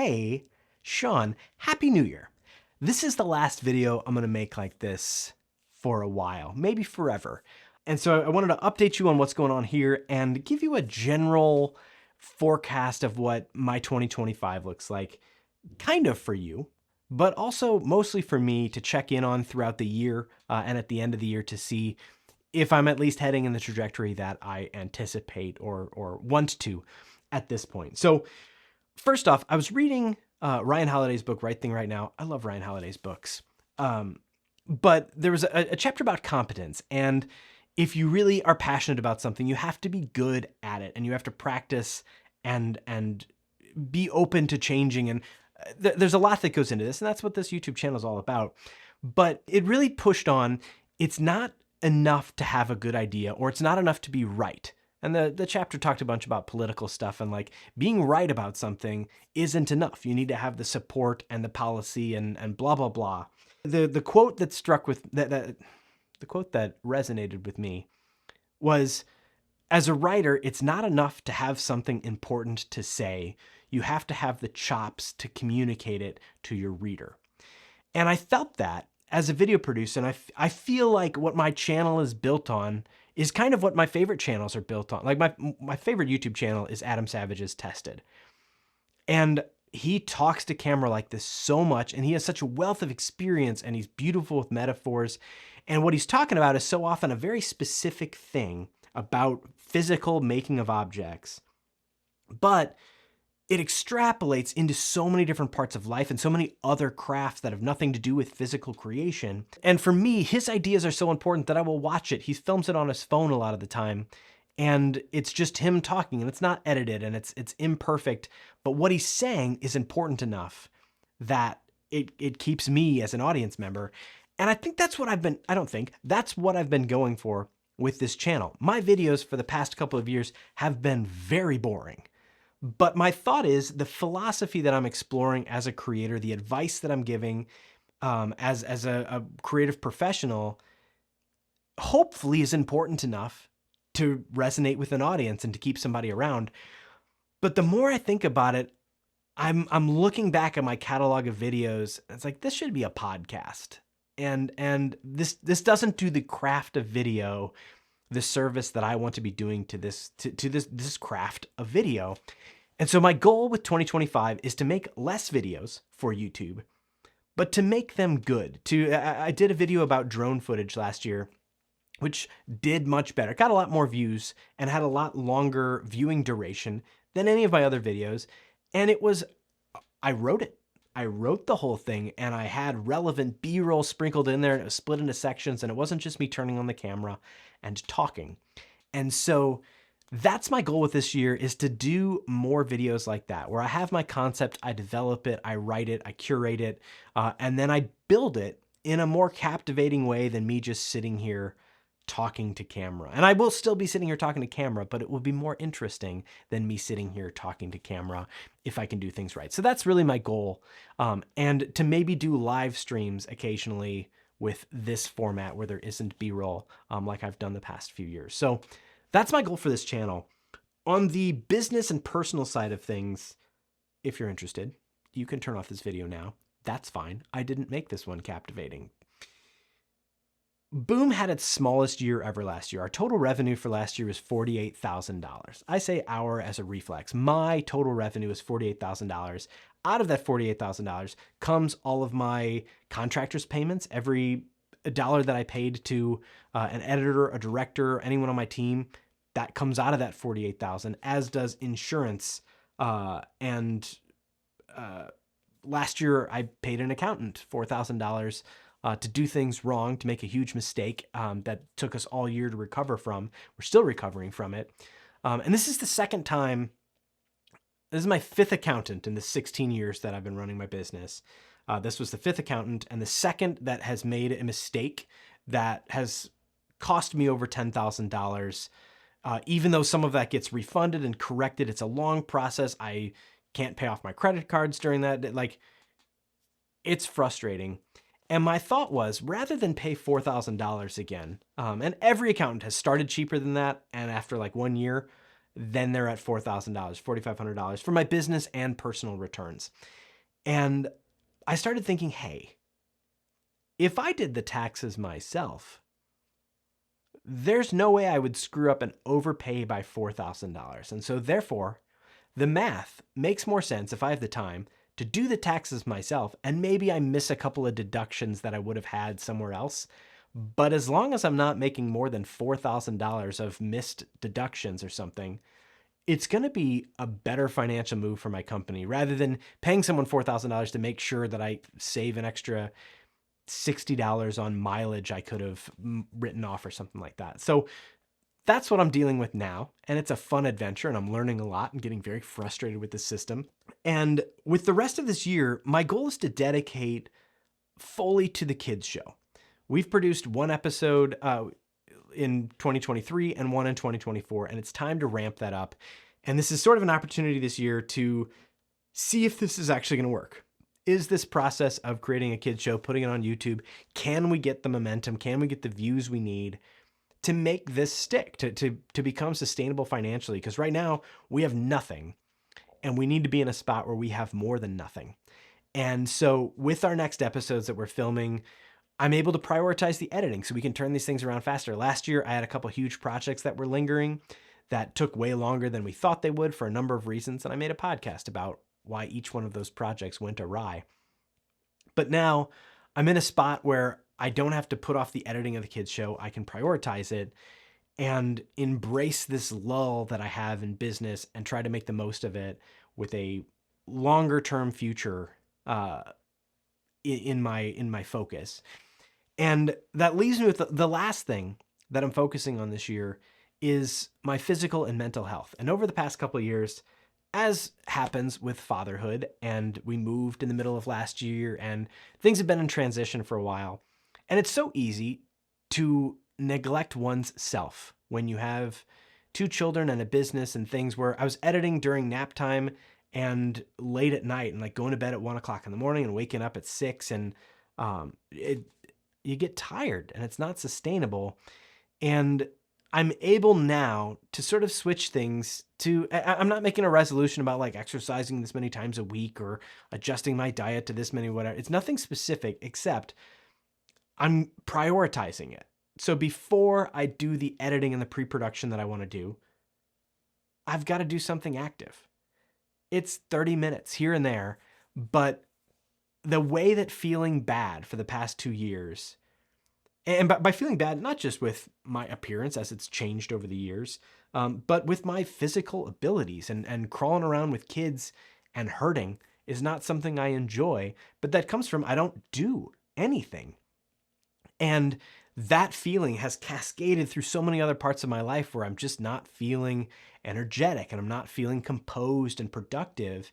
Hey, Sean, Happy New Year. This is the last video I'm gonna make like this for a while, maybe forever. And so I wanted to update you on what's going on here and give you a general forecast of what my 2025 looks like, kind of for you, but also mostly for me to check in on throughout the year and at the end of the year to see if I'm at least heading in the trajectory that I anticipate or want to at this point. So first off, I was reading Ryan Holiday's book, Right Thing Right Now. I love Ryan Holiday's books. But there was a chapter about competence. And if you really are passionate about something, you have to be good at it and you have to practice and be open to changing. And there's a lot that goes into this. And that's what this YouTube channel is all about. But it really pushed on, it's not enough to have a good idea, or it's not enough to be right. And the chapter talked a bunch about political stuff and like being right about something isn't enough. You need to have the support and the policy and blah, blah, blah. The quote that struck with the quote that resonated with me was, as a writer, it's not enough to have something important to say. You have to have the chops to communicate it to your reader. And I felt that as a video producer, and I feel like what my channel is built on is kind of what my favorite channels are built on. Like my favorite YouTube channel is Adam Savage's Tested. And he talks to camera like this so much, and he has such a wealth of experience, and he's beautiful with metaphors. And what he's talking about is so often a very specific thing about physical making of objects. But it extrapolates into so many different parts of life and so many other crafts that have nothing to do with physical creation. And for me, his ideas are so important that I will watch it. He films it on his phone a lot of the time, and it's just him talking, and it's not edited, and it's imperfect. But what he's saying is important enough that it keeps me as an audience member. And I think that's what that's what I've been going for with this channel. My videos for the past couple of years have been very boring. But my thought is the philosophy that I'm exploring as a creator, the advice that I'm giving as a creative professional, hopefully is important enough to resonate with an audience and to keep somebody around. But the more I think about it, I'm looking back at my catalog of videos. And it's like, this should be a podcast. And this doesn't do the craft of video the service that I want to be doing to this craft of video. And so my goal with 2025 is to make less videos for YouTube, but to make them good. I did a video about drone footage last year, which did much better. It got a lot more views and had a lot longer viewing duration than any of my other videos. And I wrote it. I wrote the whole thing, and I had relevant B-roll sprinkled in there, and it was split into sections, and it wasn't just me turning on the camera and talking. And so that's my goal with this year, is to do more videos like that, where I have my concept, I develop it, I write it, I curate it, and then I build it in a more captivating way than me just sitting here talking to camera. And I will still be sitting here talking to camera, but it will be more interesting than me sitting here talking to camera if I can do things right. So that's really my goal. And to maybe do live streams occasionally with this format where there isn't B-roll like I've done the past few years. So that's my goal for this channel. On the business and personal side of things, if you're interested, you can turn off this video now. That's fine. I didn't make this one captivating. Boom had its smallest year ever last year. Our total revenue for last year was $48,000. I say our as a reflex. My total revenue is $48,000. Out of that $48,000 comes all of my contractors' payments. Every dollar that I paid to an editor, a director, anyone on my team, that comes out of that $48,000, as does insurance. And last year I paid an accountant $4,000 to do things wrong, to make a huge mistake that took us all year to recover from. We're still recovering from it. And this is the second time. This is my fifth accountant in the 16 years that I've been running my business. This was the fifth accountant and the second that has made a mistake that has cost me over $10,000. Even though some of that gets refunded and corrected, it's a long process. I can't pay off my credit cards during that. Like, it's frustrating. And my thought was, rather than pay $4,000 again, and every accountant has started cheaper than that, and after like 1 year then they're at $4,000, $4,500 for my business and personal returns. And I started thinking, hey, if I did the taxes myself, there's no way I would screw up and overpay by $4,000. And so therefore, the math makes more sense if I have the time to do the taxes myself, and maybe I miss a couple of deductions that I would have had somewhere else. But as long as I'm not making more than $4,000 of missed deductions or something, it's going to be a better financial move for my company rather than paying someone $4,000 to make sure that I save an extra $60 on mileage I could have written off or something like that. So that's what I'm dealing with now. And it's a fun adventure, and I'm learning a lot and getting very frustrated with the system. And with the rest of this year, my goal is to dedicate fully to the kids show. We've produced one episode in 2023 and one in 2024, and it's time to ramp that up. And this is sort of an opportunity this year to see if this is actually going to work. Is this process of creating a kids show, putting it on YouTube, can we get the momentum? Can we get the views we need to make this stick, to become sustainable financially? Because right now we have nothing, and we need to be in a spot where we have more than nothing. And so with our next episodes that we're filming, I'm able to prioritize the editing so we can turn these things around faster. Last year, I had a couple huge projects that were lingering that took way longer than we thought they would for a number of reasons. And I made a podcast about why each one of those projects went awry. But now I'm in a spot where I don't have to put off the editing of the kids show. I can prioritize it and embrace this lull that I have in business and try to make the most of it with a longer term future in my focus. And that leaves me with the last thing that I'm focusing on this year is my physical and mental health. And over the past couple of years, as happens with fatherhood, and we moved in the middle of last year and things have been in transition for a while. And it's so easy to neglect one's self when you have two children and a business and things, where I was editing during nap time and late at night and like going to bed at 1 o'clock in the morning and waking up at 6. And you get tired and it's not sustainable. And I'm able now to sort of switch things to, I'm not making a resolution about like exercising this many times a week or adjusting my diet to this many, whatever. It's nothing specific, except I'm prioritizing it. So before I do the editing and the pre-production that I want to do, I've got to do something active. It's 30 minutes here and there, but the way that feeling bad for the past 2 years, and by feeling bad, not just with my appearance as it's changed over the years, but with my physical abilities and crawling around with kids and hurting is not something I enjoy, but that comes from I don't do anything. And that feeling has cascaded through so many other parts of my life where I'm just not feeling energetic and I'm not feeling composed and productive.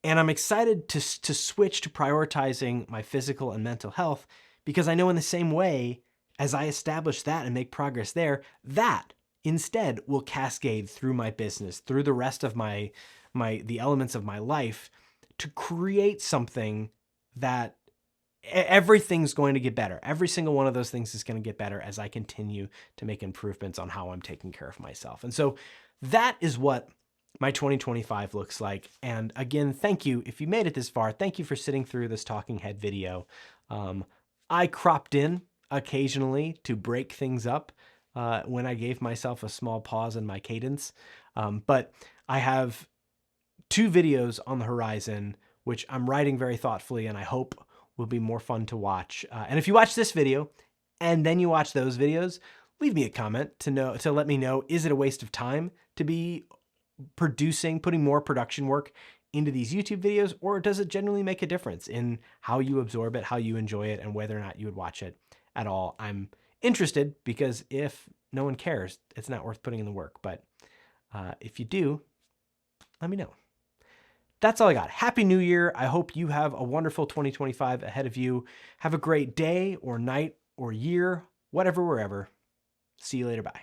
And I'm excited to switch to prioritizing my physical and mental health, because I know in the same way as I establish that and make progress there, that instead will cascade through my business, through the rest of the elements of my life, to create something that everything's going to get better. Every single one of those things is going to get better as I continue to make improvements on how I'm taking care of myself. And so that is what my 2025 looks like. And again, thank you. If you made it this far, thank you for sitting through this talking head video. I cropped in occasionally to break things up when I gave myself a small pause in my cadence. But I have 2 videos on the horizon, which I'm writing very thoughtfully and I hope will be more fun to watch. And if you watch this video and then you watch those videos, leave me a comment to let me know, is it a waste of time to be putting more production work into these YouTube videos, or does it genuinely make a difference in how you absorb it, how you enjoy it, and whether or not you would watch it at all? I'm interested, because if no one cares, it's not worth putting in the work. But if you do, let me know. That's all I got. Happy New Year. I hope you have a wonderful 2025 ahead of you. Have a great day or night or year, whatever, wherever. See you later. Bye.